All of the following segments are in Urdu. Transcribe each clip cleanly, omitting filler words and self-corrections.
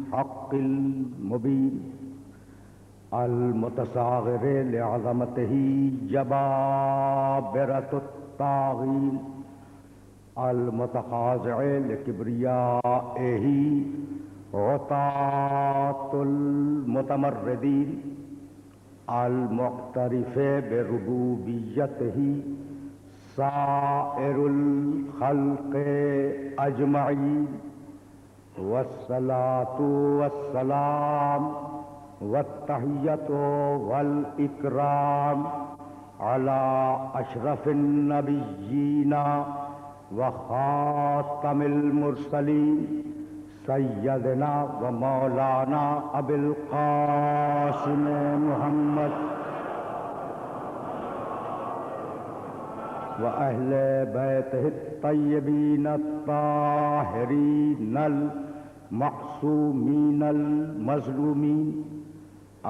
الحق المبين المتصاغر لعظمته جبابرة الطاغين المتخاضع لكبريائه عطاة المتمردين المعترف بربوبيته سائر الخلق اجمعین والصلاة والسلام والتحیۃ والاکرام علی اشرف النبیین وخاتم المرسلین سیدنا و مولانا ابی القاسم محمد وأهل بيته الطيبين الطاهرين المعصومين المظلومين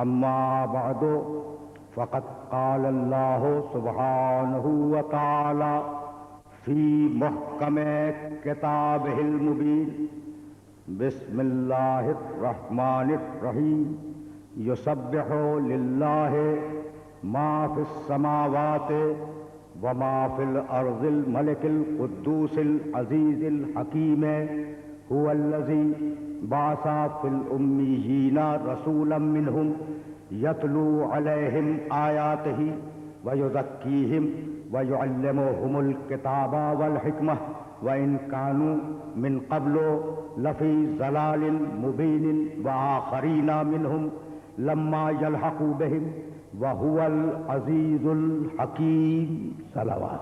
أما بعد فقد قال الله سبحانه وتعالى في محكم كتابه المبين بسم الله الرحمن الرحيم يسبح لله ما في السماوات وما في الأرض الملك القدوس العزيز الحكيم هو الذي بعث في الأميين رسولا منهم يتلو عليهم آياته ويزكيهم ويعلمهم الكتاب والحكمة وإن كانوا من قبل لفي ضلال مبين وآخرين منهم لما يلحقوا بهم وهو العزیز الحکیم صلوات.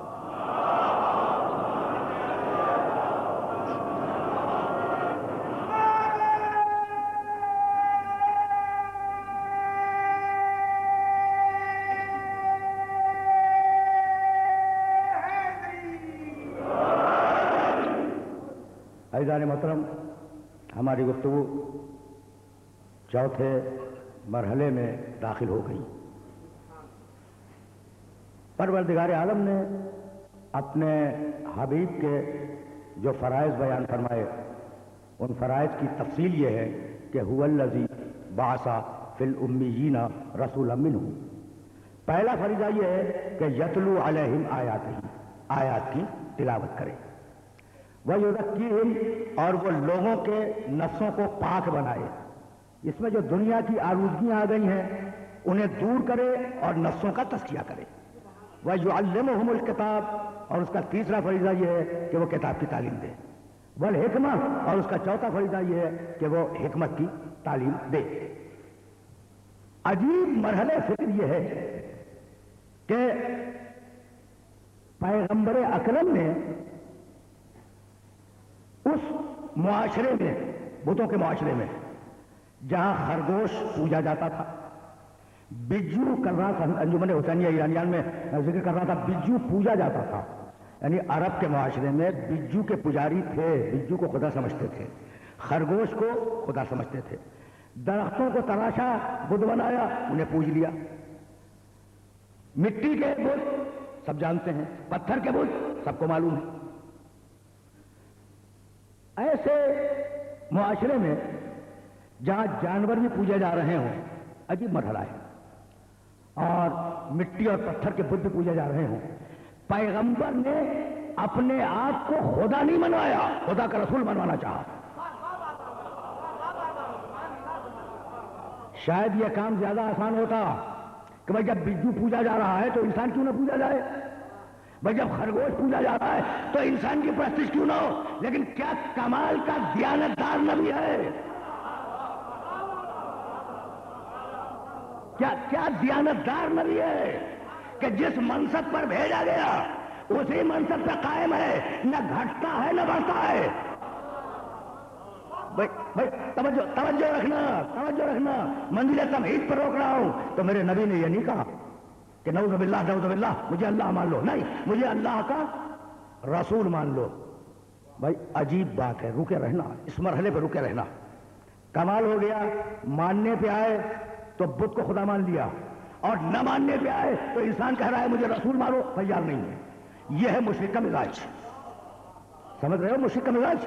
عزیزان محترم، ہماری گفتگو چوتھے مرحلے میں داخل ہو گئی. پروردگار عالم نے اپنے حبیب کے جو فرائض بیان فرمائے ان فرائض کی تفصیل یہ ہے کہ هو الذی بعث فی الامیین رسولا منہم. پہلا فریضہ یہ ہے کہ یتلو علیہم آیاتہ، آیات کی تلاوت کرے، ویزکیہم، اور وہ لوگوں کے نفسوں کو پاک بنائے. اس میں جو دنیا کی آلودگیاں آ گئی ہیں انہیں دور کرے اور نفسوں کا تزکیہ کرے. وَيُعَلِّمُهُمُ الْكِتَابَ، اور اس کا تیسرا فریضہ یہ ہے کہ وہ کتاب کی تعلیم دے. وَالْحِکْمَةَ، اور اس کا چوتھا فریضہ یہ ہے کہ وہ حکمت کی تعلیم دے. عجیب مرحلہ فکر یہ ہے کہ پیغمبر اکرم نے اس معاشرے میں، بتوں کے معاشرے میں، جہاں خرگوش پوجا جاتا تھا، بجو کر رہا تھا، انجمن حسینیہ ایرانیان میں ذکر کر رہا تھا، بجو پوجا جاتا تھا. یعنی عرب کے معاشرے میں بجو کے پجاری تھے، بجو کو خدا سمجھتے تھے، خرگوش کو خدا سمجھتے تھے. درختوں کو تراشا، بت بنایا، انہیں پوج لیا. مٹی کے بت سب جانتے ہیں، پتھر کے بت سب کو معلوم ہے. ایسے معاشرے میں جہاں جانور بھی پوجے جا رہے ہوں، عجیب مرحلہ ہے، اور مٹی اور پتھر کے بت بھی پوجے جا رہے ہوں، پیغمبر نے اپنے آپ کو خدا نہیں منوایا، خدا کا رسول منوانا چاہا. شاید یہ کام زیادہ آسان ہوتا کہ بھائی جب بجو پوجا جا رہا ہے تو انسان کیوں نہ پوجا جائے، بھائی جب خرگوش پوجا جا رہا ہے تو انسان کی پرستش کیوں نہ ہو. لیکن کیا کمال کا دیانتدار نبی ہے، کیا دیانتدار نبی ہے کہ جس منصب پر بھیجا گیا اسی منصب پہ قائم ہے، نہ گھٹتا ہے نہ بڑھتا ہے. بھائی توجہ رکھنا، منزل تمہید پر روک رہا ہوں تو میرے نبی نے یہ نہیں کہا کہ نعوذ باللہ مجھے اللہ مان لو، نہیں، مجھے اللہ کا رسول مان لو. بھائی عجیب بات ہے، رکے رہنا، اس مرحلے پہ رکے رہنا. کمال ہو گیا، ماننے پہ آئے تو بت کو خدا مان لیا، اور نہ ماننے پہ آئے تو انسان کہہ رہا ہے مجھے رسول مانو، تیار نہیں ہے. یہ ہے مشرک کا مزاج. سمجھ رہے ہو مشرک کا مزاج؟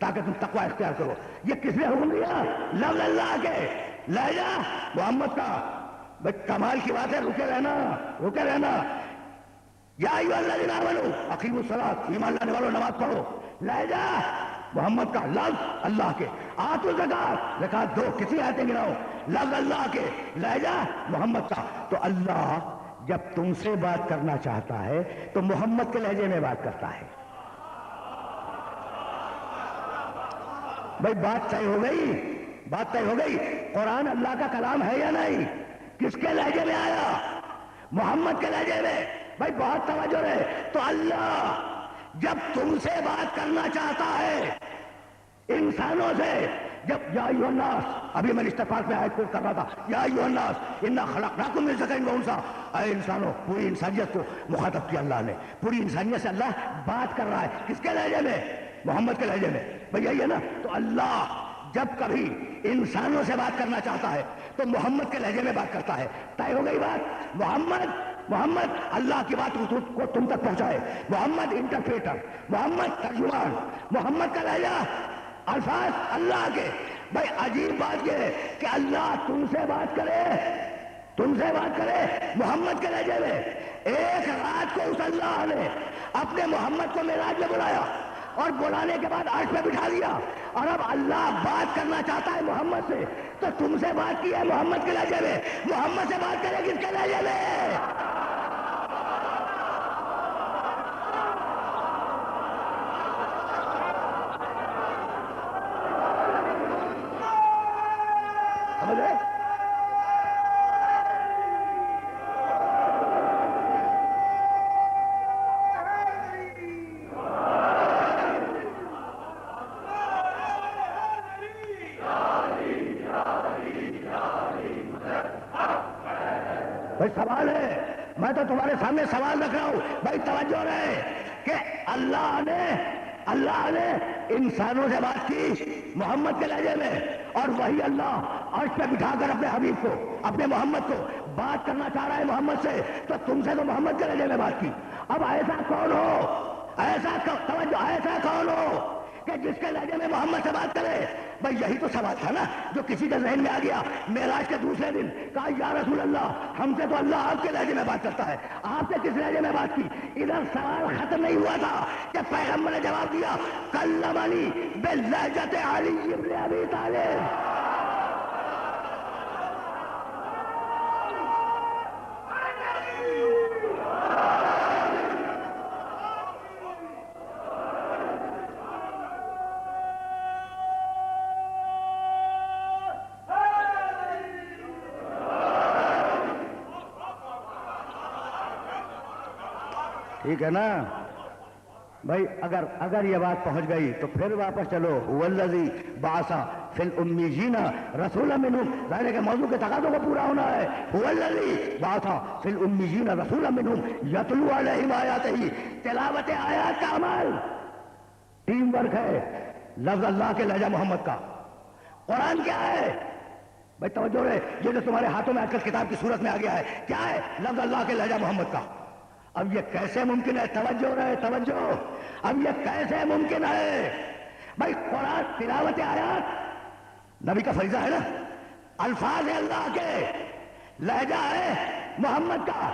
تاکہ تم تقوی اختیار کرو. یہ کس نے حکم دیا؟ لفظ اللہ کے، لہجہ محمد کا. بھائی کمال کی بات ہے، رکے رہنا. یا ایھا الذین آمنوا اقیموا الصلاۃ، ایمان لانے والوں نماز پڑھو. لہجہ محمد کا، لفظ اللہ کے. آتوا الزکوٰۃ، زکات دو. کسی آیت میں گراؤ، لفظ اللہ کے، لہجہ محمد کا. تو اللہ جب تم سے بات کرنا چاہتا ہے تو محمد کے لہجے میں بات کرتا ہے. بھائی بات طے ہو گئی. قرآن اللہ کا کلام ہے یا نہیں؟ کس کے لہجے میں آیا؟ محمد کے لہجے میں. بھائی بہت توجہ رہے. تو اللہ جب تم سے بات کرنا چاہتا ہے انسانوں سے، جب یا ایھا الناس، ابھی میں استغفار پہ آیت کوٹ کر رہا تھا، یا ایھا الناس انا خلقناکم من ذکر و انثی، اے انسانوں، پوری انسانیت کو مخاطب کیا اللہ نے. پوری انسانیت سے اللہ بات کر رہا ہے. کس کے لہجے میں؟ محمد کے لہجے میں. بھئی یہی ہے نا. تو اللہ جب کبھی انسانوں سے بات کرنا چاہتا ہے تو محمد کے لہجے میں بات کرتا ہے. طے ہو گئی بات. محمد اللہ کی بات کو تم تک پہنچائے. محمد انٹرپریٹر، محمد ترجمان. محمد کا لہجہ، الفاظ اللہ کے. بھائی عجیب بات یہ ہے کہ اللہ تم سے بات کرے محمد کے لہجے میں. ایک رات کو اس اللہ نے اپنے محمد کو معراج میں بلایا اور بلانے کے بعد عرش پہ بٹھا دیا. اور اب اللہ بات کرنا چاہتا ہے محمد سے، تو تم سے بات کی ہے محمد کے لہجے میں. محمد سے بات کرے کس کے لہجے میں؟ سمجھے؟ بھائی سوال ہے، میں تو تمہارے سامنے سوال رکھ رہا ہوں. بھائی توجہ رہے کہ اللہ نے انسانوں سے بات کی محمد کے لہجے میں، اور وہی اللہ عرش پہ بٹھا کر اپنے حبیب کو، اپنے محمد کو بات کرنا چاہ رہا ہے محمد سے. تو تم سے تو محمد کے لہجے میں بات کی. اب ایسا کون ہو کہ جس کے لہجے میں محمد سے بات کرے؟ بھئی یہی تو سوال تھا نا جو کسی کے ذہن میں آ گیا معراج کے دوسرے دن. کہا یا رسول اللہ، ہم سے تو اللہ آپ کے لہجے میں بات کرتا ہے، آپ سے کس لہجے میں بات کی؟ ادھر سوال ختم نہیں ہوا تھا کہ پیغمبر نے جواب دیا، کلمنی بلہجۃ علی ابن ابی طالب. ٹھیک ہے نا بھائی؟ اگر یہ بات پہنچ گئی تو پھر واپس چلو. هو الذی بعث فی الامیین رسولا منہم، ظاہر ہے کہ موضوع کے تقاضوں کو پورا ہونا ہے. هو الذی بعث فی الامیین رسولا منہم یتلو علیہم آیاتہ، تلاوت آیات کا عمل ٹیم ورک ہے. لفظ اللہ کے لہجہ محمد کا. قرآن کیا ہے؟ بھائی توجہ رہے، یہ جو تمہارے ہاتھوں میں آج کل کتاب کی صورت میں آ گیا ہے، کیا ہے؟ لفظ اللہ کے لہجہ محمد کا. اب یہ کیسے ممکن ہے؟ توجہ رہے، توجہ. اب یہ کیسے ممکن ہے؟ بھائی قرآن تلاوت آیات نبی کا فریضہ ہے نا، الفاظ اللہ کے، لہجہ ہے محمد کا،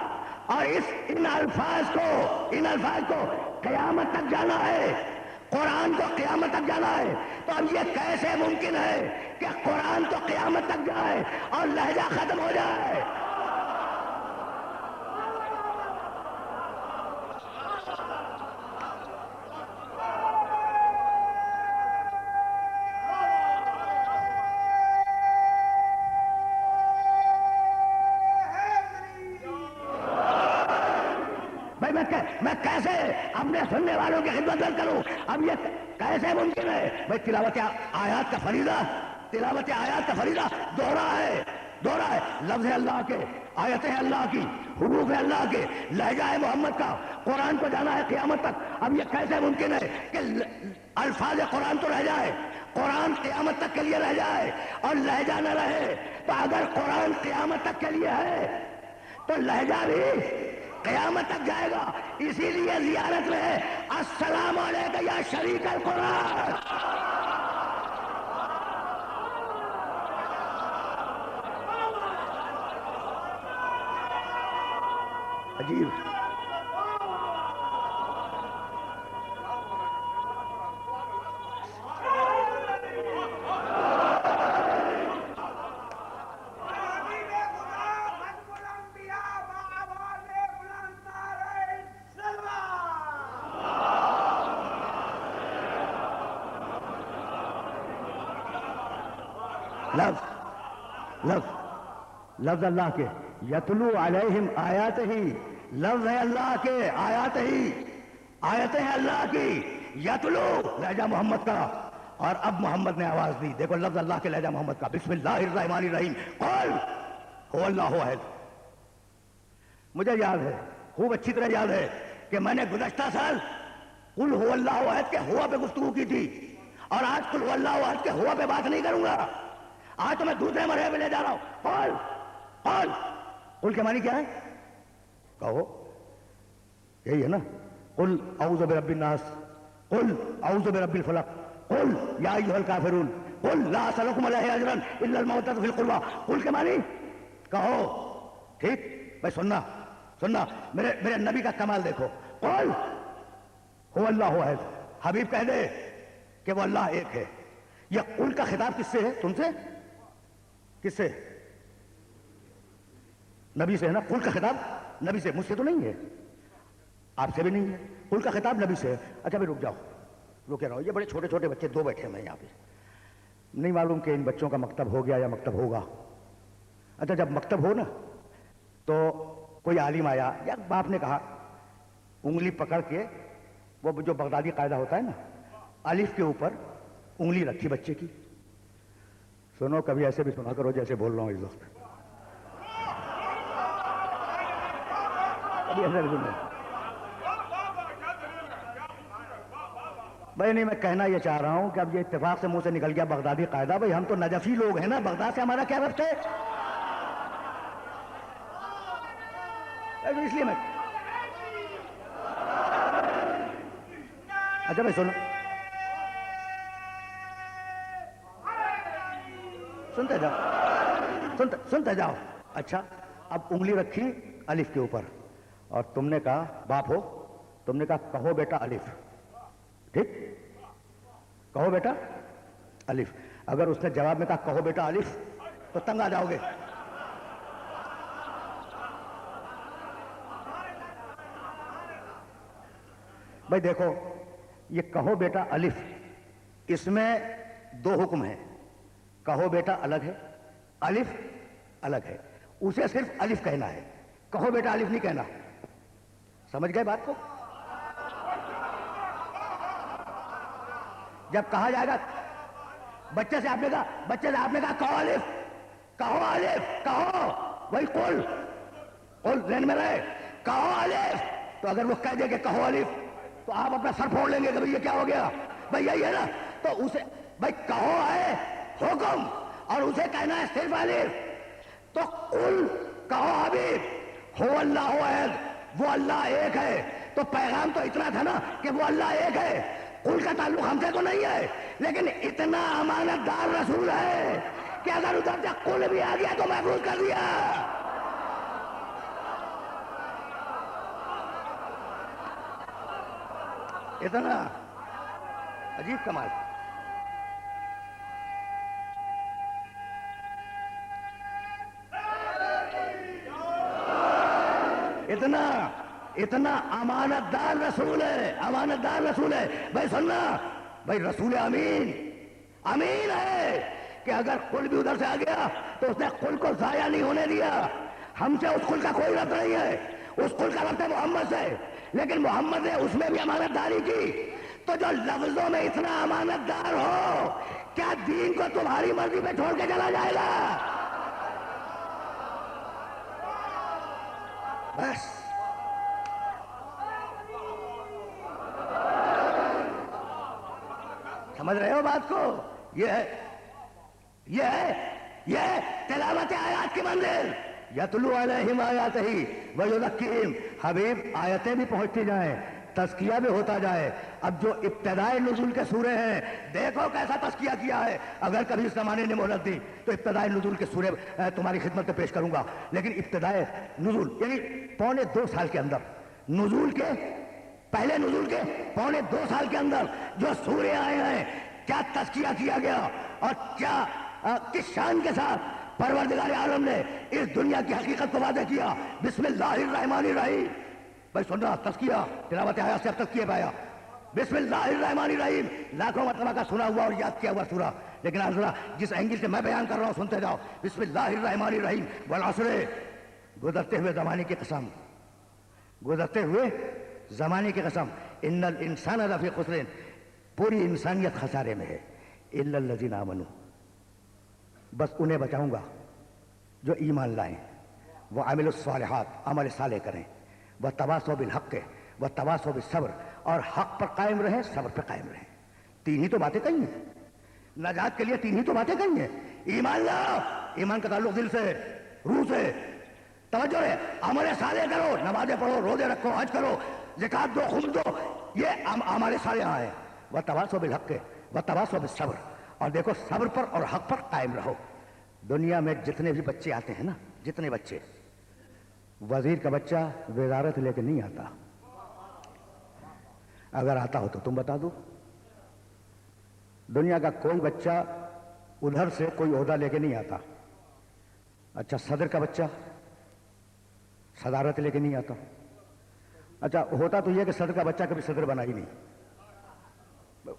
اور ان الفاظ کو قیامت تک جانا ہے. قرآن کو قیامت تک جانا ہے. تو اب یہ کیسے ممکن ہے کہ قرآن تو قیامت تک جائے اور لہجہ ختم ہو جائے؟ میں کیسے اپنے سننے والوں کی خدمت کروں؟ اب یہ کیسے ممکن ہے؟ بھائی تلاوت آیات کا فریضہ دوہرا ہے. لفظ اللہ کے، آیتیں اللہ کی، حروف اللہ کے، لہجہ ہے محمد کا. قرآن کو جانا ہے قیامت تک. اب یہ کیسے ممکن ہے کہ الفاظ قرآن تو رہ جائے، قرآن قیامت تک کے لیے رہ جائے اور لہجہ نہ رہے؟ تو اگر قرآن قیامت تک کے لیے ہے تو لہجہ بھی قیامت تک جائے گا. اسی لیے زیارت میں السلام علیکم یا شریک القرآن. عجیب. لفظ اللہ کے یتلو علیہم آیات ہی، لفظ ہے اللہ کے آیات ہی، آیتیں ہیں اللہ کی. یتلو لہجہ محمد کا، اور اب محمد نے آواز دی. دیکھو لفظ اللہ کے لہجہ محمد کا. بسم اللہ الرحمن الرحیم. قل هو اللہ احد. مجھے یاد ہے، خوب اچھی طرح یاد ہے کہ میں نے گزشتہ سال قل هو اللہ احد کے ہوا پہ گفتگو کی تھی، اور آج قل هو اللہ احد کے ہوا پہ بات نہیں کروں گا. آج تو میں دوسرے مرحلے پہ لے جا رہا ہوں. قل کے معنی کیا ہے؟ کہو. یہی ہے نا. قل اعوذ برب الناس، قل اعوذ برب الفلق، قل یا ایھا الکافرون، قل لا اسألکم علیہ اجرا الا المودۃ فی القربى. قل کے معنی کہو. ٹھیک بھائی، سننا میرے نبی کا کمال دیکھو. قل هو اللہ احد. حبیب کہہ دے کہ وہ اللہ ایک ہے. یہ قل کا خطاب کس سے ہے؟ تم سے؟ کس سے؟ نبی سے ہے نا. قل کا خطاب نبی سے، مجھ سے تو نہیں ہے، آپ سے بھی نہیں ہے. قل کا خطاب نبی سے ہے. اچھا بھائی رک جاؤ، رکے رہو. یہ بڑے چھوٹے چھوٹے بچے دو بیٹھے ہیں یہاں پہ، نہیں معلوم کہ ان بچوں کا مکتب ہو گیا یا مکتب ہوگا. اچھا جب مکتب ہو نا تو کوئی عالم آیا یا باپ نے کہا، انگلی پکڑ کے، وہ جو بغدادی قاعدہ ہوتا ہے نا، الف کے اوپر انگلی رکھی بچے کی. سنو کبھی ایسے بھی سنا کرو جیسے بول رہا ہوں اس وقت. بھائی نہیں، میں کہنا یہ چاہ رہا ہوں کہ اب یہ اتفاق سے منہ سے نکل گیا بغدادی قاعدہ. بھائی ہم تو نجفی لوگ ہیں نا، بغداد سے ہمارا کیا ربط ہے؟ اس لیے میں اچھا بھائی سنو، سنتے جاؤ. اچھا اب انگلی رکھی الف کے اوپر، اور تم نے کہا، باپ ہو، تم نے کہا کہو بیٹا الف. ٹھیک، کہو بیٹا الف. اگر اس نے جواب میں کہا کہو بیٹا الف تو تنگ آ جاؤ گے. بھائی دیکھو یہ کہو بیٹا الف، اس میں دو حکم ہیں. کہو بیٹا الگ ہے، الف الگ ہے. اسے صرف الف کہنا ہے، کہو بیٹا الف نہیں کہنا. سمجھ گئے بات کو؟ جب کہا جائے گا بچے سے، آپ نے کہا کہو الف، کہو الف، کہو. وہی قل ذہن میں رہے، کہو الف. تو اگر وہ کہہ دے کہ کہو الف تو آپ اپنا سر پھوڑ لیں گے کہ بھئی یہ کیا ہو گیا. بھئی یہی ہے نا. تو اسے بھئی کہو ہے حکم، اور اسے کہنا ہے صرف الف. تو قل کہو حبیب ہو اللہ احد، وہ اللہ ایک ہے. تو پیغام تو اتنا تھا نا کہ وہ اللہ ایک ہے. قل کا تعلق ہم سے تو نہیں ہے، لیکن اتنا امانت دار رسول ہے کہ اگر ادھر سے قل بھی آ گیا تو محفوظ کر دیا. اتنا عجیب کمال. اتنا امانت دار رسول ہے، امانت دار رسول ہے. بھائی سننا، بھائی رسول امین ہے کہ اگر قل بھی ادھر سے آ گیا تو اس نے قل کو ضائع نہیں ہونے دیا. ہم سے اس قل کا کوئی ربط نہیں ہے، اس قل کا ربط ہے محمد سے. لیکن محمد نے اس میں بھی امانت داری کی. تو جو لفظوں میں اتنا امانت دار ہو، کیا دین کو تمہاری مرضی پہ چھوڑ کے چلا جائے گا؟ بس سمجھ رہے ہو بات کو؟ یہ ہے تلاوت آیات کی منزل. یتلو علیہم آیاتہ ویزکیہم. حبیب آیتیں بھی پہنچتی جائیں، تزکیہ بھی ہوتا جائے. اب جو ابتدائی نزول کے سورے ہیں دیکھو کیسا تزکیہ کیا ہے. اگر کبھی اس زمانے نے مہلت دی تو ابتدائی نزول کے سورے تمہاری خدمت میں پیش کروں گا. لیکن ابتدائی نزول یعنی 2.25 سال کے اندر نزول کے پہلے نزول کے 2.25 سال کے اندر جو سورے آئے ہیں کیا تزکیہ کیا گیا اور کیا کس شان کے ساتھ پروردگار عالم نے اس دنیا کی حقیقت کو واضح کیا. بسم اللہ الرحمن الرحیم. بھائی سن رہا تزکیہ تلاوت آیات سے اب تک کیے پایا. بسم اللہ الرحمن الرحیم لاکھوں مرتبہ کا سنا ہوا اور یاد کیا ہوا سورہ. لیکن ذرا جس اینگل سے میں بیان کر رہا ہوں سنتے جاؤ. بسم اللہ الرحمن الرحیم. والعصر گزرتے ہوئے زمانے کی قسم, گزرتے ہوئے زمانے کی قسم. ان الانسان لفی خسر, پوری انسانیت خسارے میں ہے. الا الذین آمنوا, بس انہیں بچاؤں گا جو ایمان لائیں. وعملوا الصالحات, عمل صالح کریں. وتواصوا بالحق وتواصوا بالصبر, اور حق پر قائم رہیں, صبر پر قائم رہیں. 3 ہی تو باتیں کہی ہیں نجات کے لیے, 3 ہی تو باتیں کہی ہیں. ایمان لاؤ, ایمان کا تعلق دل سے, روح سے. توجہ ہے, عمل صالح کرو, نمازیں پڑھو, روزے رکھو, حج کرو, زکات دو, خمس دو, یہ عمل صالح ہیں. وتواصوا بالحق وتواصوا بالصبر, اور دیکھو صبر پر اور حق پر قائم رہو. دنیا میں جتنے بھی بچے آتے ہیں نا, جتنے بچے, وزیر کا بچہ وزارت لے کے نہیں آتا. اگر آتا ہو تو تم بتا دو. دنیا کا کوئی بچہ ادھر سے کوئی عہدہ لے کے نہیں آتا. اچھا صدر کا بچہ صدارت لے کے نہیں آتا. اچھا ہوتا تو یہ کہ صدر کا بچہ کبھی صدر بنا ہی نہیں,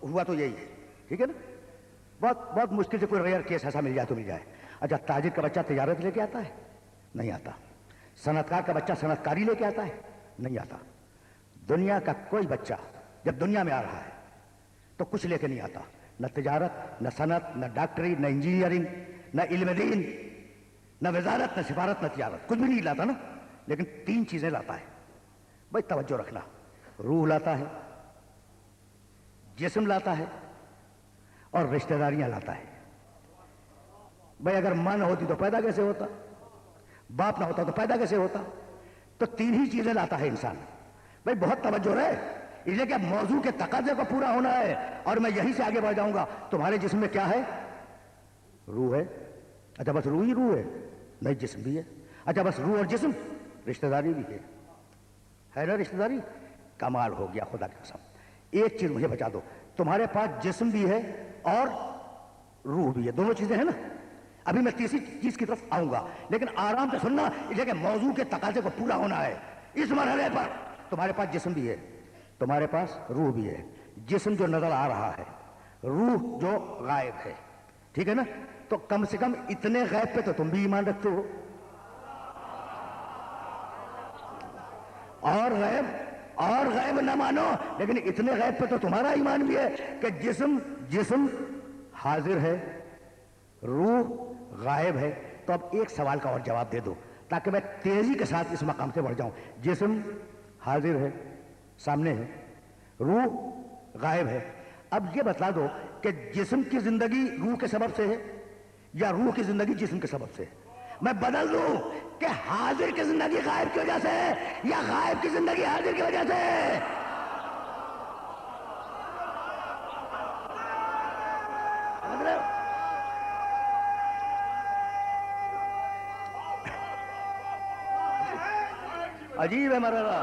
ہوا تو یہی ہے, ٹھیک ہے نا. بہت مشکل سے کوئی ریئر کیس ایسا مل جائے تو مل جائے. اچھا تاجر کا بچہ تجارت لے کے آتا ہے؟ نہیں آتا. صنعتکار کا بچہ صنعت کاری لے کے آتا ہے؟ نہیں آتا. دنیا کا کوئی بچہ جب دنیا میں آ رہا ہے تو کچھ لے کے نہیں آتا. نہ تجارت, نہ صنعت, نہ ڈاکٹری, نہ انجینئرنگ, نہ علم دین, نہ وزارت, نہ سفارت, نہ تجارت, کچھ بھی نہیں لاتا نا. لیکن 3 چیزیں لاتا ہے. بھائی توجہ رکھنا, روح لاتا ہے, جسم لاتا ہے, اور رشتہ داریاں لاتا ہے. بھائی اگر ماں نہ ہوتی تو پیدا کیسے ہوتا, باپ نہ ہوتا تو پیدا کیسے ہوتا. تو 3 ہی چیزیں لاتا ہے انسان. بھائی بہت توجہ رہے, اس لیے کہ موضوع کے تقاضے کو پورا ہونا ہے, اور میں یہیں سے آگے بڑھ جاؤں گا. تمہارے جسم میں کیا ہے؟ روح ہے. اچھا بس روح ہی روح ہے؟ نہیں, جسم بھی ہے. اچھا بس روح اور جسم, رشتہ داری بھی ہے نا. رشتہ داری کمال ہو گیا خدا کی قسم. ایک چیز مجھے بچا دو, تمہارے پاس جسم بھی ہے اور روح بھی ہے, دونوں چیزیں ہیں نا. ابھی میں تیسری چیز کی طرف آؤں گا, لیکن آرام سے سننا, اس لیے کہ موضوع کے تقاضے کو پورا ہونا ہے. اس مرحلے پر تمہارے پاس جسم بھی ہے, تمہارے پاس روح بھی ہے. جسم جو نظر آ رہا ہے, روح جو غائب ہے, ٹھیک ہے نا. تو کم سے کم اتنے غیب پہ تو تم بھی ایمان رکھتے ہو. اور غیب نہ مانو, لیکن اتنے غیب پہ تو تمہارا ایمان بھی ہے کہ جسم حاضر ہے, روح غائب ہے. تو اب ایک سوال کا اور جواب دے دو تاکہ میں تیزی کے ساتھ اس مقام سے بڑھ جاؤں. جسم حاضر ہے, سامنے ہے, روح غائب ہے. اب یہ بتلا دو کہ جسم کی زندگی روح کے سبب سے ہے یا روح کی زندگی جسم کے سبب سے ہے. میں بدل دوں کہ حاضر کی زندگی غائب کی وجہ سے ہے یا غائب کی زندگی حاضر کی وجہ سے ہے. عجیب ہے مرحلہ,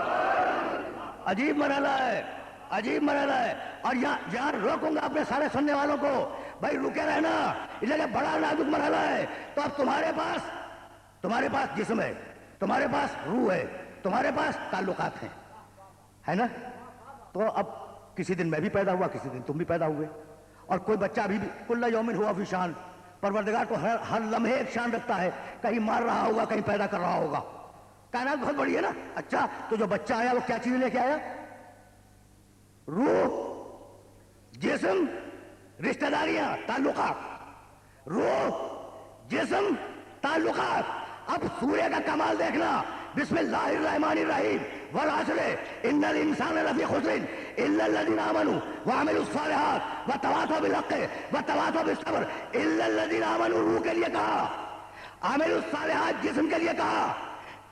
عجیب مرحلہ ہے, عجیب مرحلہ ہے. اور یہاں روکوں گا اپنے سارے سننے والوں کو, بھائی رکے رہنا, اس لیے بڑا نازک مرحلہ ہے. تو اب تمہارے پاس جسم ہے, تمہارے پاس روح ہے, تمہارے پاس تعلقات ہیں, ہے نا. تو اب کسی دن میں بھی پیدا ہوا, کسی دن تم بھی پیدا ہوئے, اور کوئی بچہ ابھی بھی کل یومن ہوا فی شان. پروردگار کو ہر لمحے ایک شان رکھتا ہے, کہیں مار رہا ہوگا, کہیں پیدا کر رہا ہوگا. کائنات بہت بڑی ہے نا. اچھا تو جو بچہ آیا وہ کیا چیز لے کے آیا؟ روح, جسم, رشتہ داریاں, تعلقات. روح, جسم, تعلقات. اب سورہ کا کمال دیکھنا. بسم اللہ الرحمن الرحیم. والعصر ان الانسان لفی خسر الا الذین آمنوا وعملوا الصالحات وتواصوا بالحق وتواصوا بالصبر. الا الذین آمنوا روح کے لیے کہا, عملوا الصالحات جسم کے لیے کہا.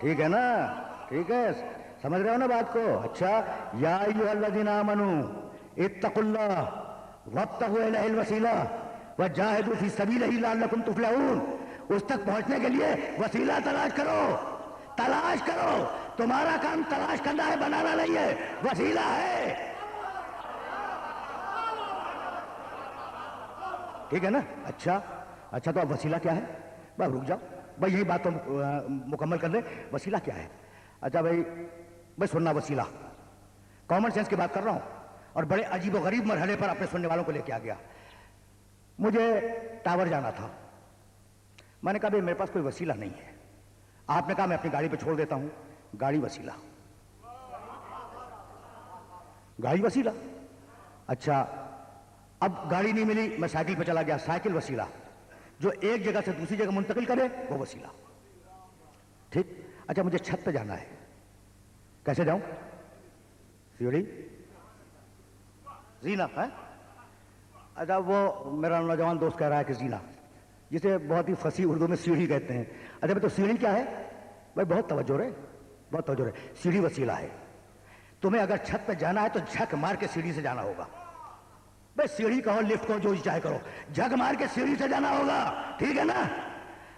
ٹھیک ہے نا؟ ٹھیک ہے، سمجھ رہے ہو نا بات کو؟ اچھا، یا ایھا الذین آمنوا اتقوا اللہ وابتغوا الیہ الوسیلہ وجاہدوا فی سبیلہ لعلکم تفلحون. اس تک پہنچنے کے لیے وسیلہ تلاش کرو، تلاش کرو. تمہارا کام تلاش کرنا ہے، بنانا نہیں ہے. وسیلہ ہے. ٹھیک ہے نا؟ اچھا تو اب وسیلہ کیا ہے؟ بھائی رک جاؤ بھائی، یہی بات تو مکمل کر لیں. وسیلہ کیا ہے؟ اچھا بھائی سننا، وسیلہ کامن سینس کی بات کر رہا ہوں، اور بڑے عجیب و غریب مرحلے پر اپنے سننے والوں کو لے کے آ گیا. مجھے ٹاور جانا تھا. میں نے کہا بھائی میرے پاس کوئی وسیلہ نہیں ہے. آپ نے کہا میں اپنی گاڑی پہ چھوڑ دیتا ہوں. گاڑی وسیلہ، گاڑی وسیلہ. اچھا اب گاڑی نہیں ملی، میں سائیکل پہ چلا گیا. سائیکل وسیلہ، جو ایک جگہ سے دوسری جگہ منتقل کرے وہ وسیلہ. ٹھیک. اچھا مجھے چھت پہ جانا ہے، کیسے جاؤں؟ سیڑھی، زینہ ہے. اچھا وہ میرا نوجوان دوست کہہ رہا ہے کہ زینہ، جسے بہت ہی فصیح اردو میں سیڑھی کہتے ہیں. اچھا تو سیڑھی کیا ہے بھائی؟ بہت توجہ رہے، بہت توجہ رہے. سیڑھی وسیلہ ہے. تمہیں اگر چھت پہ جانا ہے تو جھک مار کے سیڑھی سے جانا ہوگا. بھائی سیڑھی کہو، لفٹ کہو، جو چاہے کرو، جھک مار کے سیڑھی سے جانا ہوگا. ٹھیک ہے نا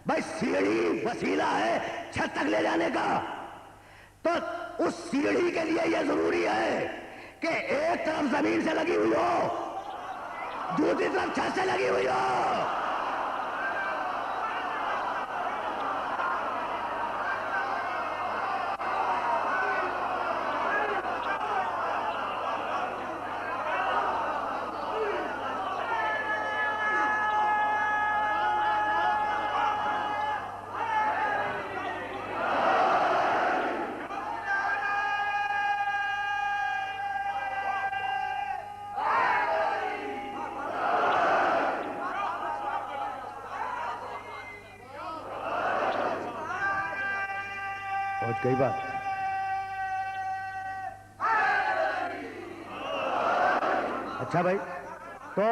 بھائی؟ سیڑھی وسیلہ ہے چھت تک لے جانے کا. تو اس سیڑھی کے لیے یہ ضروری ہے کہ ایک طرف زمین سے لگی ہوئی ہو، دوسری طرف چھت سے لگی ہوئی ہو. پہنچ گئی بات. اچھا بھائی تو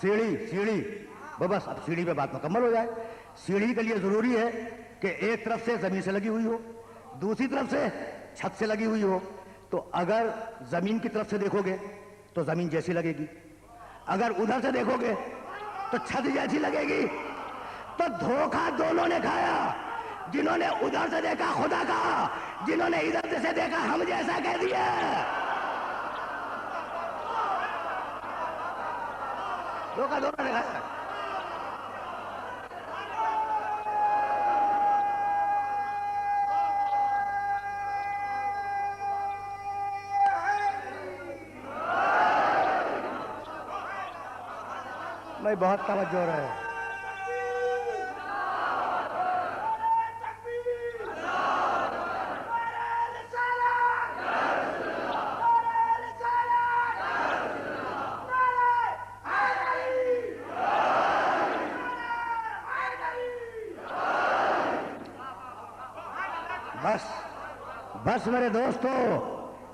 سیڑھی بس اب سیڑھی پہ بات مکمل ہو جائے. سیڑھی کے لیے ضروری ہے کہ ایک طرف سے زمین سے لگی ہوئی ہو، دوسری طرف سے چھت سے لگی ہوئی ہو. تو اگر زمین کی طرف سے دیکھو گے تو زمین جیسی لگے گی، اگر ادھر سے دیکھو گے تو چھت جیسی لگے گی. تو دھوکہ دونوں نے کھایا. جنہوں نے ادھر سے دیکھا خدا کہا، جنہوں نے ادھر سے دیکھا ہم جیسا کہہ دیا. دھوکہ دونوں نے کھایا. بھائی بہت توجہ رہے. بس میرے دوستو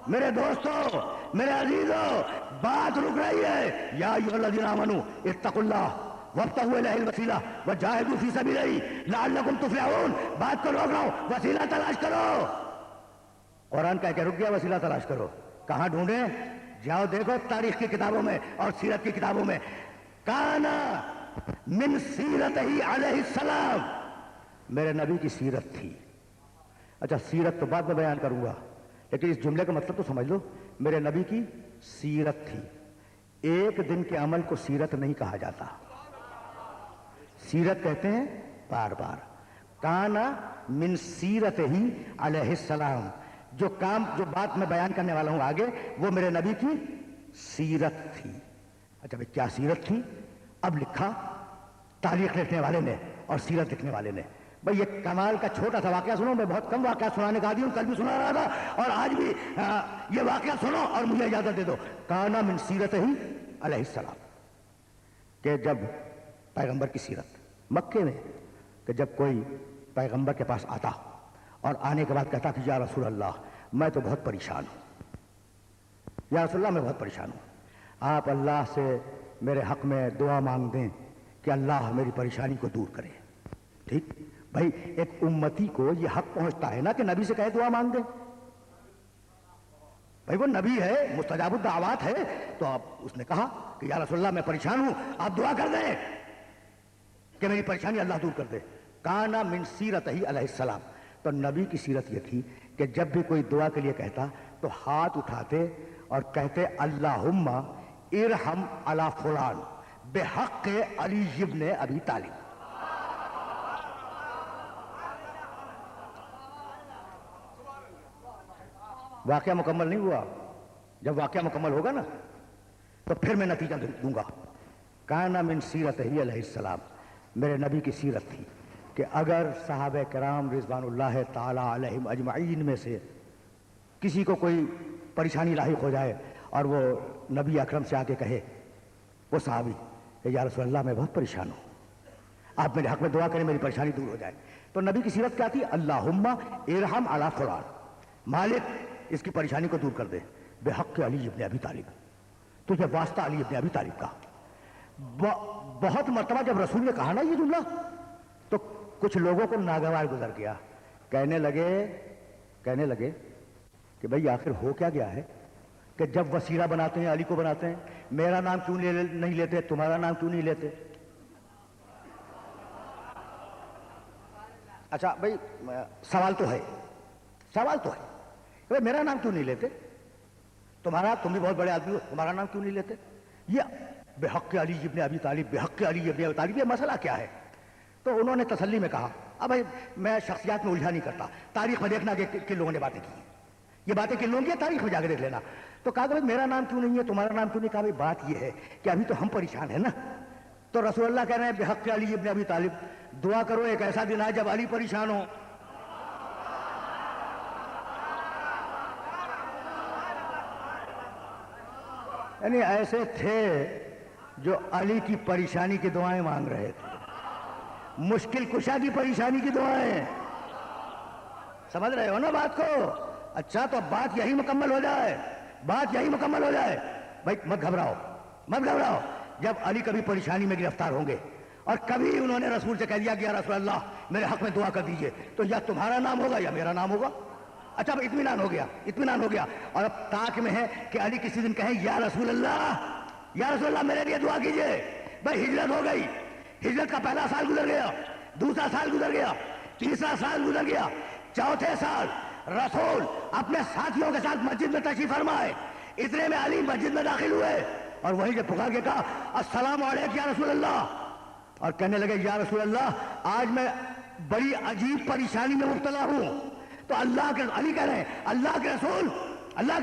میرے عزیزو، بات رک رہی ہے. یا ایھا الذین آمنوا اتقوا اللہ وابتغوا الیہ الوسیلہ وجاہدوا فی سبیلہ لعلکم تفلحون. بات کو روک رہا ہوں، وسیلہ تلاش کرو. قرآن کہہ کے رک گیا وسیلہ تلاش کرو. کہاں ڈھونڈیں؟ جاؤ دیکھو تاریخ کی کتابوں میں اور سیرت کی کتابوں میں. کانا من سیرتہ علیہ السلام، میرے نبی کی سیرت تھی. اچھا سیرت تو بعد میں بیان کروں گا، لیکن اس جملے کا مطلب تو سمجھ لو. میرے نبی کی سیرت تھی. ایک دن کے عمل کو سیرت نہیں کہا جاتا، سیرت کہتے ہیں بار بار. کانا من سیرت ہی علیہ السلام، جو بات میں بیان کرنے والا ہوں آگے، وہ میرے نبی کی سیرت تھی. اچھا بھائی کیا سیرت تھی؟ اب لکھا تاریخ لکھنے والے نے اور سیرت لکھنے والے نے. بھائی یہ کمال کا چھوٹا سا واقعہ سنو. میں بہت کم واقعہ سنانے کا عادی ہوں، کل بھی سنا رہا تھا اور آج بھی. یہ واقعہ سنو اور مجھے اجازت دے دو. کانا من سیرت ہی علیہ السلام، کہ جب پیغمبر کی سیرت مکے میں، کہ جب کوئی پیغمبر کے پاس آتا اور آنے کے بعد کہتا کہ یا رسول اللہ میں تو بہت پریشان ہوں، یا رسول اللہ میں بہت پریشان ہوں، آپ اللہ سے میرے حق میں دعا مانگ دیں کہ اللہ میری پریشانی کو دور کرے. ٹھیک، بھائی ایک امتی کو یہ حق پہنچتا ہے نا کہ نبی سے کہے دعا مانگ دے. بھائی وہ نبی ہے, مستجاب الدعوات ہے. تو اب اس نے کہا کہ یا رسول اللہ میں پریشان ہوں, آپ دعا کر دیں کہ میری پریشانی اللہ دور کر دے. کانا من سیرتہ علیہ السلام, تو نبی کی سیرت یہ تھی کہ جب بھی کوئی دعا کے لیے کہتا تو ہاتھ اٹھاتے اور کہتے اللہم ارحم علی فلان بحق علی ابن ابی طالب. واقعہ مکمل نہیں ہوا, جب واقعہ مکمل ہوگا نا تو پھر میں نتیجہ دوں گا. کانا من سیرتہ علیہ السلام, میرے نبی کی سیرت تھی کہ اگر صحابہ کرام رضوان اللہ تعالی علیہم اجمعین میں سے کسی کو کوئی پریشانی لاحق ہو جائے اور وہ نبی اکرم سے آ کے کہے, وہ صحابی کہ یا رسول اللہ میں بہت پریشان ہوں, آپ میرے حق میں دعا کریں میری پریشانی دور ہو جائے, تو نبی کی سیرت کیا تھی؟ اللہم ارحم علی فلان, مالک اس کی پریشانی کو دور کر دے بحق علی ابن ابی طالب. تو یہ واسطہ علی ابن ابی طالب کا. بہت مرتبہ جب رسول نے کہا نا یہ جملہ تو کچھ لوگوں کو ناگوار گزر گیا, کہنے لگے کہ بھئی آخر ہو کیا گیا ہے کہ جب وسیلہ بناتے ہیں علی کو بناتے ہیں, میرا نام کیوں نہیں لیتے, تمہارا نام کیوں نہیں لیتے؟ اچھا بھئی سوال تو ہے کہ میرا نام کیوں نہیں لیتے, تم بھی بہت بڑے آدمی ہو, تمہارا نام کیوں نہیں لیتے؟ یہ بحق علی ابن ابی طالب, بحق علی ابن ابی طالب, یہ مسئلہ کیا ہے؟ تو انہوں نے تسلی میں کہا, اب بھائی میں شخصیات میں الجھا نہیں کرتا, تاریخ میں دیکھنا کہ کن لوگوں نے باتیں کی, یہ باتیں کن لوگوں کی, تاریخ میں جا کے دیکھ لینا. تو کہا کہ بھائی میرا نام کیوں نہیں ہے, تمہارا نام کیوں نہیں؟ کہا بھائی بات یہ ہے کہ ابھی تو ہم پریشان ہیں نا. تو رسول اللہ کہہ رہے ہیں بحق علی ابن ابی طالب, دعا کرو ایک ایسا دن آئے جب علی پریشان ہو. یعنی ایسے تھے جو علی کی پریشانی کی دعائیں مانگ رہے تھے, مشکل کشا کی پریشانی کی دعائیں. سمجھ رہے ہو نا بات کو؟ اچھا تو بات یہی مکمل ہو جائے, بھائی مت گھبراؤ. جب علی کبھی پریشانی میں گرفتار ہوں گے اور کبھی انہوں نے رسول سے کہہ دیا کہ یا رسول اللہ میرے حق میں دعا کر دیجئے, تو یا تمہارا نام ہوگا یا میرا نام ہوگا. اچھا اب اطمینان ہو گیا. اور اب تاک میں ہے کہ علی کسی دن کہیں یا رسول اللہ میرے لیے دعا کیجئے. بھائی ہجرت ہو گئی, ہجرت کا پہلا سال گزر گیا, دوسرا سال گزر گیا, تیسرا سال گزر گیا, چوتھے سال رسول اپنے ساتھیوں کے ساتھ مسجد میں تشریف فرمائے. اتنے میں علی مسجد میں داخل ہوئے اور وہیں سے پکار کے کہا السلام علیکم یا رسول اللہ, اور کہنے لگے یا رسول اللہ آج میں بڑی عجیب پریشانی میں مبتلا ہوں. تو علی کہہ رہے ہیں اللہ کے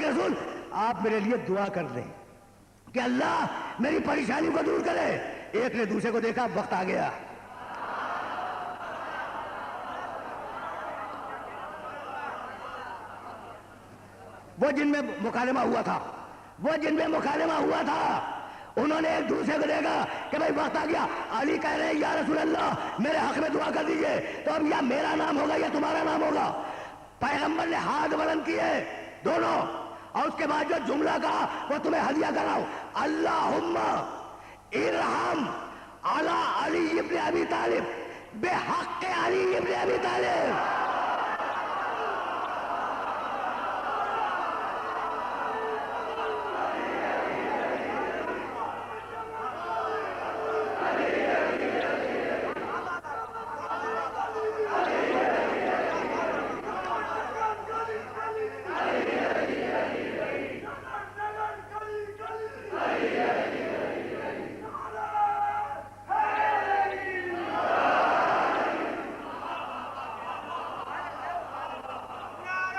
رسول آپ میرے لیے دعا کر دیں کہ اللہ میری پریشانی کو دور کرے. ایک نے دوسرے کو دیکھا, وقت آ گیا. وہ جن میں مکالمہ ہوا تھا انہوں نے ایک دوسرے کو دیکھا کہ بھائی وقت آ گیا. علی کہہ رہے ہیں یا رسول اللہ میرے حق میں دعا کر دیجئے, تو اب یا میرا نام ہوگا یا تمہارا نام ہوگا. پیغمبر نے ہاتھ بلند کیے دونوں, اور اس کے بعد جو جملہ کہا وہ تمہیں ہدیہ کر رہا ہوں, اللہم ارحم علی علی ابن ابی طالب بحق علی ابن ابی طالب.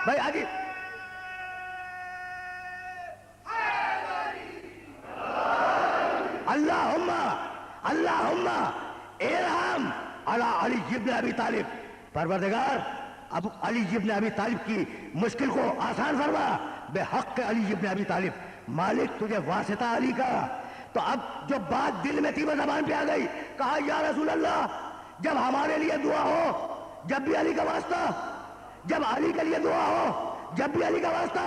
بھائی آگے اللہم ارحم علی علی ابن ابی طالب. پروردگار اب علی ابن ابی طالب کی مشکل کو آسان فرما بحق علی ابن ابی طالب. مالک تجھے واسطہ علی کا. تو اب جو بات دل میں تھی وہ زبان پہ آ گئی. کہا یا رسول اللہ جب ہمارے لیے دعا ہو جب بھی علی کا واسطہ, جب علی کے لیے دعا ہو جب بھی علی کا واسطہ.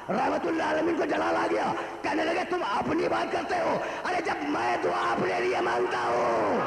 رحمت اللہ عالمین کو جلال آ گیا, کہنے لگے تم اپنی بات کرتے ہو, ارے جب میں دعا اپنے لیے مانگتا ہوں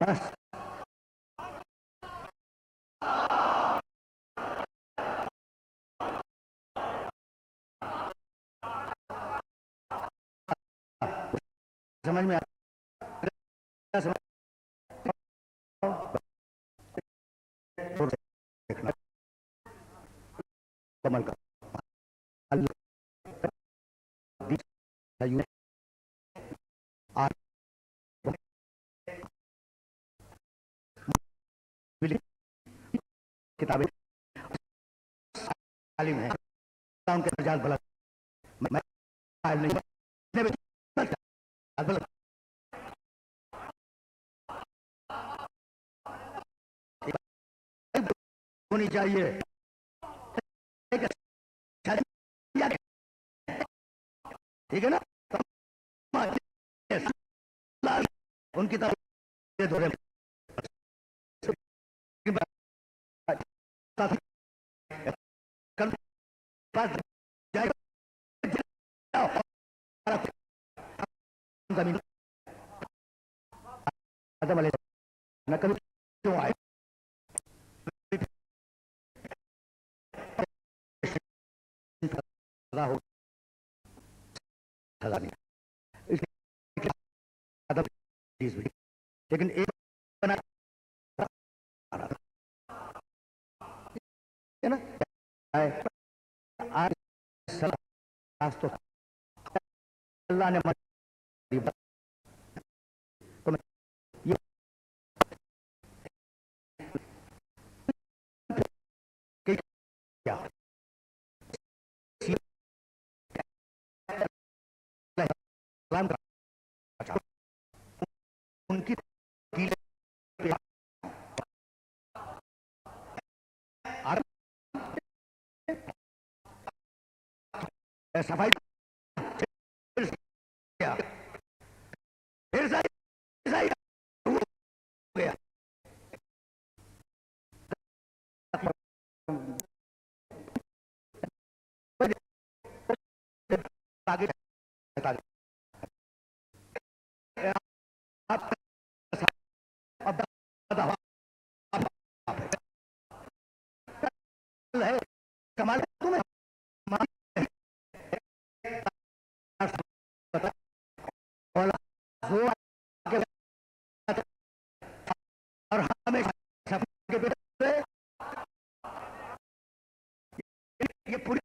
بس سمجھ میں کمل کا اللہ کتابیں عالم ہیں ان کے رجال بلد میں قائل نہیں ہونی چاہیے ٹھیک ہے نا ان کی طرف زمین آدم علیہ السلام نقل کیوں آئے لیکن ایک بنا اللہ نے ان کی صفائی کمال اور ہمیشہ یہ پوری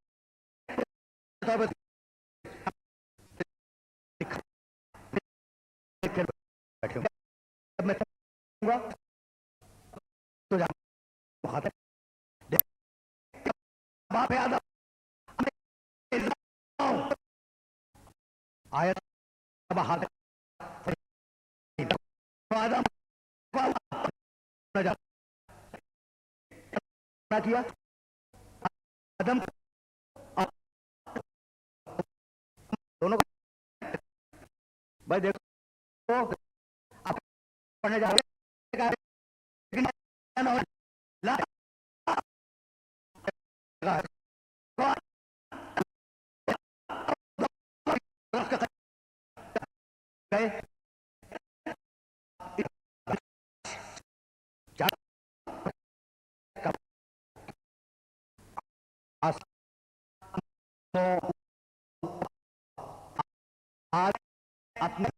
آیت کیا آدم دونوں بھائی دیکھو آپ پڑھنے جا رہے آج اپنی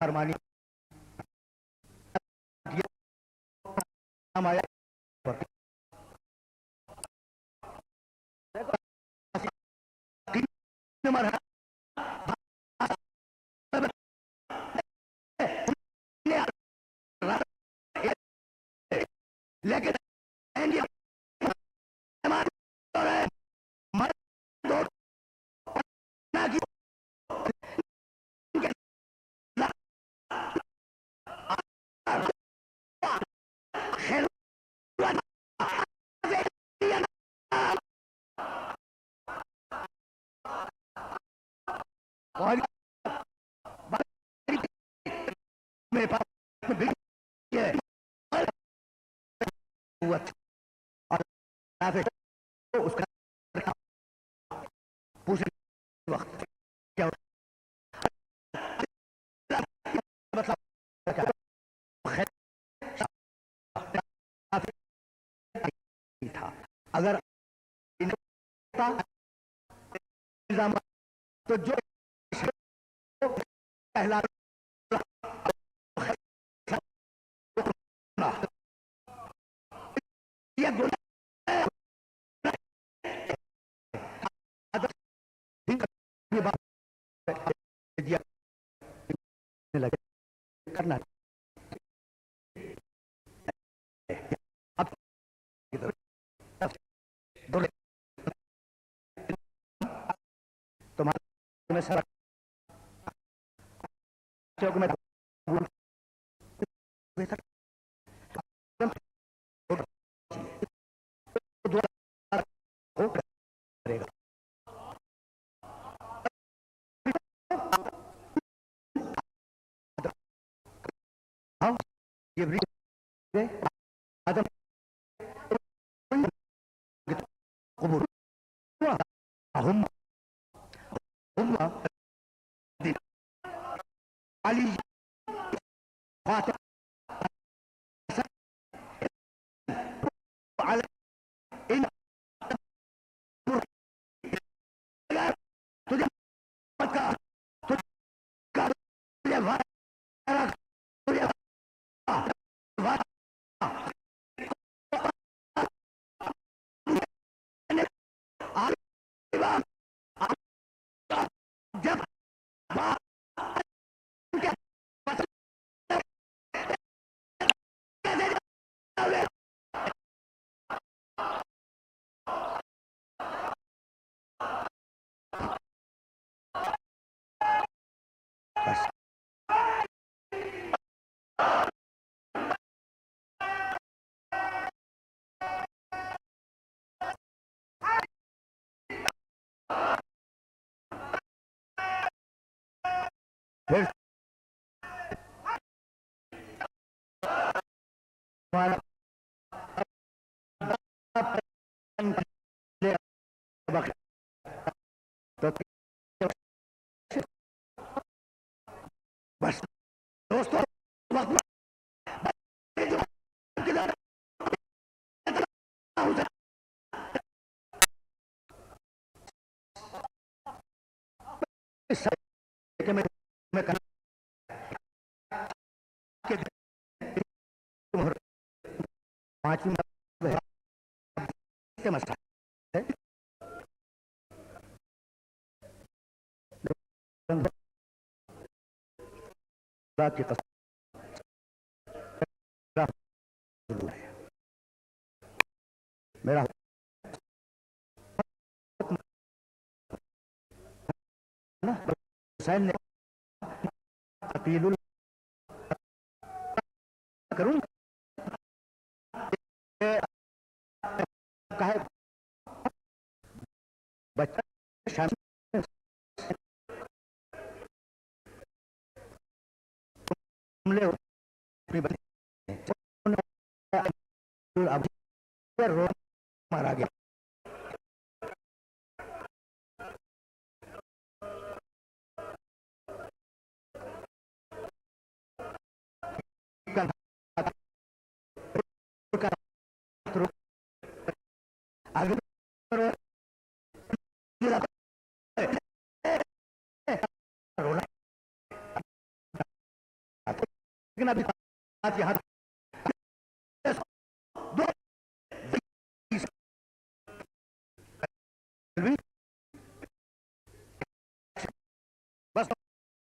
فرمانی لیکن میرے پاس اس کا پوچھنے وقت کیا تو جو پہلا یہ گناہ کرنا تمہارے سر میں آدم قبول ہم علی فاطمہ علی ان تجھے کا تجھے جب پھر ہمارا تو بس دوستوں وقت پانچویں مسئلہ کی قسم میرا حسین نے عقیل کروں کہے بچہ حملے مارا گیا لیکن ابھی بات یہاں بس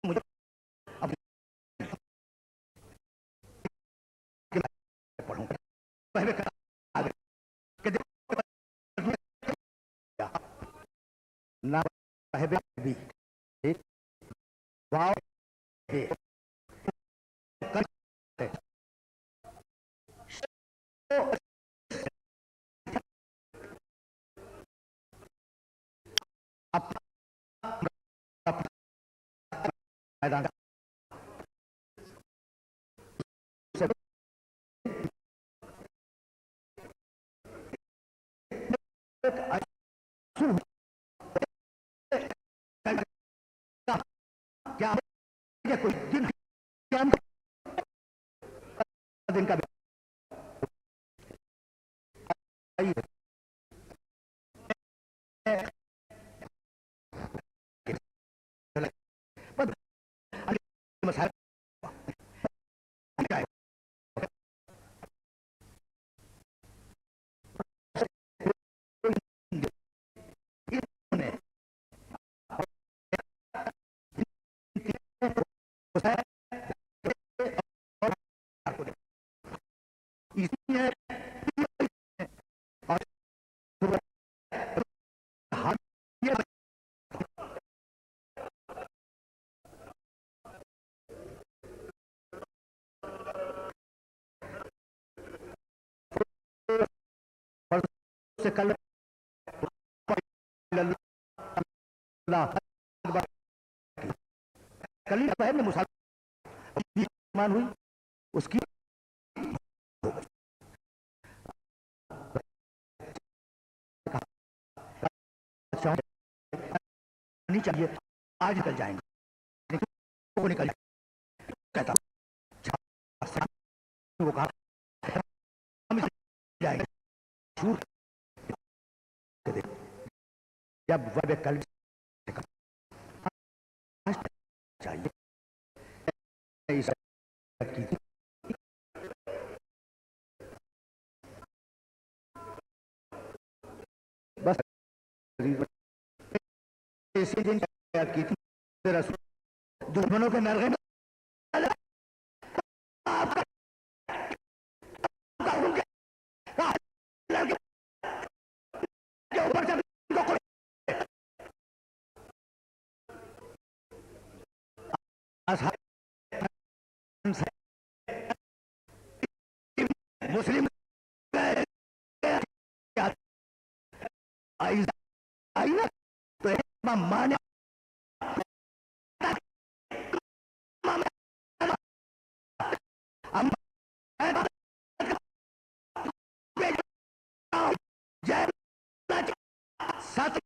مجھے پڑھوں نہ میدان کیا کوئی دن کا مسائل سے کل نے مسلمان ہوئی اس کی نہیں چاہیے آج نکل جائیں گے وہ نکل کہتا وہ کہا جائیں گے جب وب کل چاہیے بس اسی دن یاد کی تھی رسول دشمنوں کے نرغے میں مسلم آئی نا تو مانے ساتھ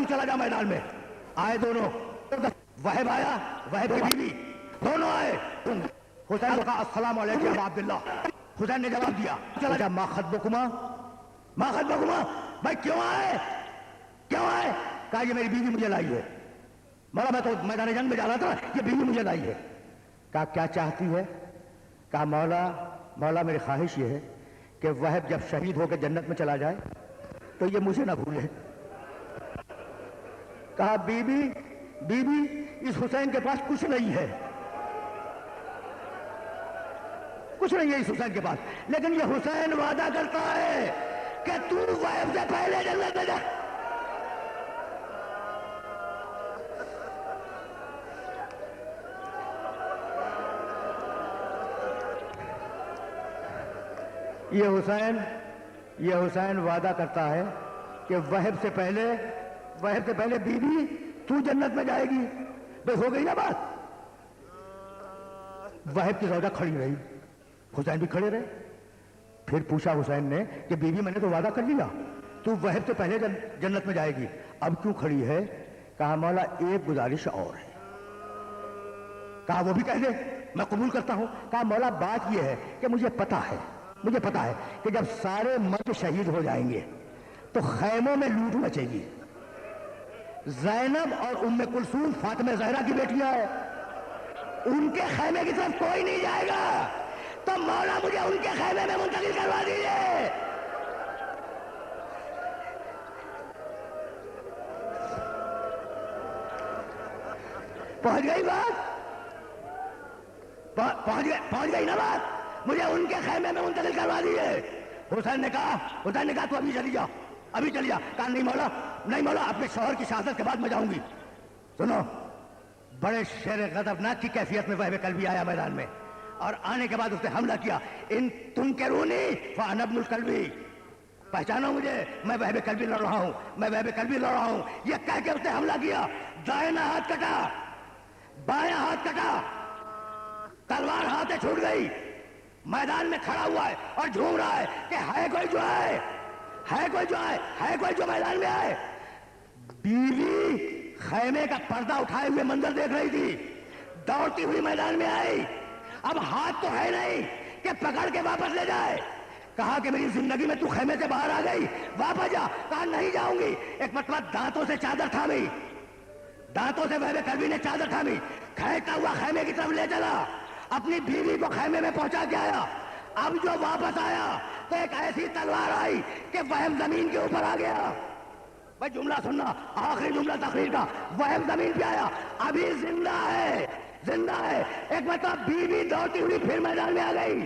چلا جا میدان میں آئے دونوں وہب آیا وہب کی بیوی دونوں آئے حسین کو کہا السلام علیکم یا عبداللہ حسین نے جواب دیا چلا جا ما خطبکما بھائی کیوں آئے کہا یہ میری بیوی مجھے لائی ہے مولا میں تو میدان جنگ میں جا رہا تھا یہ بیوی مجھے لائی ہے کہا کیا چاہتی ہے کہا مولا میری خواہش یہ ہے کہ وہب جب شہید ہو کے جنت میں چلا جائے تو یہ مجھے نہ بھولے کہا بی بی اس حسین کے پاس کچھ نہیں ہے اس حسین کے پاس لیکن یہ حسین وعدہ کرتا ہے کہ تو وہب سے پہلے جنت میں جا یہ حسین وعدہ کرتا ہے کہ وہب سے پہلے بی بی تو جنت میں جائے گی بس ہو گئی نا بات وہب کی زوجہ کھڑی رہی حسین بھی کھڑے رہے پھر پوچھا حسین نے کہ بی بی میں نے تو وعدہ کر لیا تو وہب سے پہلے جنت میں جائے گی اب کیوں کھڑی ہے کہا مولا ایک گزارش اور ہے کہا وہ بھی کہہ دے میں قبول کرتا ہوں کہا مولا بات یہ ہے کہ مجھے پتا ہے کہ جب سارے مرد شہید ہو جائیں گے تو خیموں میں لوٹ مچے گی زینب اور ام کلثوم فاطمہ زہرا کی بیٹیاں ہیں ان کے خیمے کی طرف کوئی نہیں جائے گا تو مولا مجھے ان کے خیمے میں منتقل کروا دیجیے پہنچ گئی بات پہنچ گئی نا بات مجھے ان کے خیمے میں منتقل کروا دیجیے حسین نے کہا تو ابھی چلی جا کہا نہیں مولا اپنے شوہر کی شہادت کے بعد میں جاؤں گی سنو بڑے شیر غضبناک کی کیفیت میں وہب کلبی آیا میدان میں اور آنے کے بعد اس نے حملہ کیا ان تنکرونی فانا ابن الکلبی پہچانو مجھے، میں وہب قلبی لڑ رہا ہوں، میں وہب قلبی لڑ رہا ہوں. یہ کہہ کے اس نے حملہ کیا، دائیں ہاتھ کٹا، بائیں ہاتھ کٹا، تلوار ہاتھ سے چھوٹ گئی. میدان میں کھڑا ہوا ہے اور جھوم رہا ہے کہ ہے کوئی جو ہے، ہے کوئی جو ہے، ہے کوئی جو میدان میں آئے. بیوی خیمے کا پردہ اٹھائے ہوئے منظر دیکھ رہی تھی، دوڑتی ہوئی میدان میں آئی. اب ہاتھ تو ہے نہیں کہ پکڑ کے واپس لے جائے. کہا کہ میری زندگی میں تو خیمے سے باہر آ گئی، واپس جا. کہا نہیں جاؤں گی. ایک مرتبہ دانتوں سے چادر تھامی، دانتوں سے وہب قلبی نے چادر تھامی، کھینچتا ہوا خیمے کی طرف لے چلا، اپنی بیوی کو خیمے میں پہنچا کے آیا. اب جو واپس آیا تو ایک ایسی تلوار آئی کہ وہم زمین کے اوپر آ گیا. بھائی جملہ سننا، آخری جملہ تقریر کا. وہم زمین پہ آیا، ابھی زندہ ہے، زندہ ہے. ایک مرتبہ بیوی دوڑتی ہوئی پھر میدان میں آ گئی.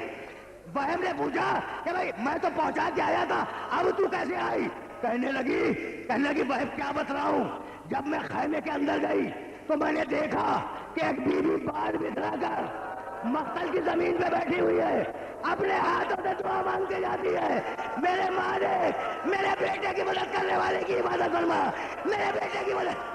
وہم نے پوچھا کہ بھائی میں تو پہنچا کے آیا تھا، اب تو کیسے آئی؟ کہنے لگی وہم کیا بتلا ہوں، جب میں خیمے کے اندر گئی تو میں نے دیکھا کہ ایک بیوی بال بکھرا کر مقتل کی زمین پہ بیٹھی ہوئی ہے، اپنے ہاتھوں سے دعا مانگتے جاتی ہے، میرے مالک میرے بیٹے کی مدد کرنے والے کی عبادت فرما، میرے بیٹے کی مدد.